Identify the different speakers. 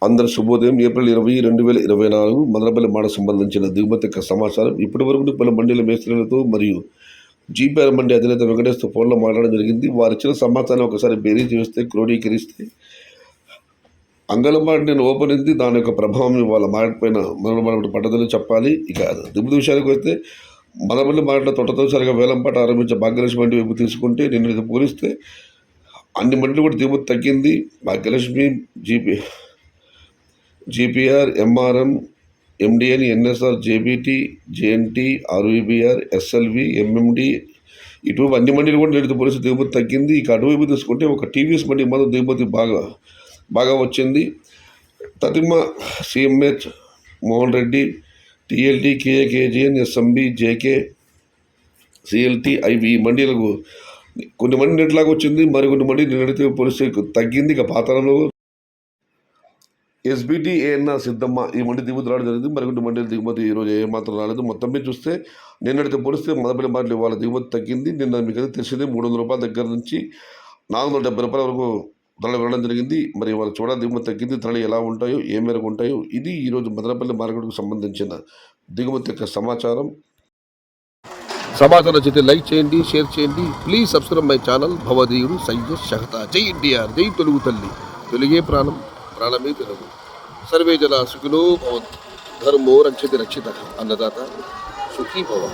Speaker 1: అందరు శుభోదయం. ఏప్రిల్ 20, 2024 మదనపల్లి మాట సంబంధించిన దిగుమతి యొక్క సమాచారం. ఇప్పటి వరకు పలు మండీల మేస్త్రీలతో మరియు జీపీఆర్ మండి అధినేత వెంకటేష్తో ఫోన్లో మాట్లాడడం జరిగింది. వారు ఇచ్చిన సమాచారం ఒకసారి బేరీజ్ చేస్తే క్రోడీకరిస్తే అంగళమాట నేను ఓపెన్ అయింది. దాని యొక్క ప్రభావం వాళ్ళ మాట్లాడిపోయిన మనపడి పట్టదని చెప్పాలి. ఇక దిగుమతి విషయానికి వస్తే మదనపల్లి మాటల తొట్టతొలిసారిగా వేలంపాట ఆరంభించే భాగ్యలక్ష్మి మండి వైపు తీసుకుంటే నిన్న పోలిస్తే అన్ని మండలు కూడా దిగుమతి తగ్గింది. Bhagyalakshmi, GPR, MRM, MDN, NSR, JBT, JNT, RVBR, SLV, MMD ఇటువైపు అన్ని మండీలు కూడా నేటితో పోలిస్తే దిగుమతి తగ్గింది. ఇక అటువైపు తీసుకుంటే ఒక టీవీఎస్ మండి మాత్రం దిగుమతి బాగా వచ్చింది. తతిమ, CMH, Mohan Reddy, TLT, KAKGN, SMB, JK, CLT, IV ఈ మండీలకు కొన్ని మంది నెట్లాగా వచ్చింది. మరికొన్ని మంది నిన్నటితో పోలిస్తే తగ్గింది. ఇక పాతాళంలో ఎస్బిటి, ఏఎన్ఆర్, సిద్ధమ్మ ఈ మండి దిగుమతి రావడం జరిగింది. మరికొన్ని మండీల దిగుమతి ఈరోజు ఏమాత్రం రాలేదు. మొత్తం మీద చూస్తే నిన్నటితో పోలిస్తే మదనపల్లి మార్కెట్ వాళ్ళ దిగుమతి తగ్గింది. నిన్న మీకు అయితే తెలిసింది 300 రూపాయల దగ్గర నుంచి 470 రూపాయల వరకు ధరలు వెళ్ళడం జరిగింది. మరి వాళ్ళ చూడాలి దిగుమతి తగ్గింది. ధరలు ఎలా ఉంటాయో ఏ మేరకు ఉంటాయో ఇది ఈరోజు మదనపల్లి మార్కెట్కు సంబంధించిన దిగుమతి యొక్క సమాచారం నచ్చితే లైక్ చేయండి, షేర్ చేయండి. Please subscribe my channel. భవదీయుడు సయ్యద్ షహతా. జై ఎన్టీఆర్, జై తెలుగు తల్లి, తెలుగే ప్రాణం, ప్రాణమే తెలుగు. సర్వే జన సుఖినో భవంతు. ధర్మో రక్షతి రక్షిత. అన్నదాత సుఖీ భవ.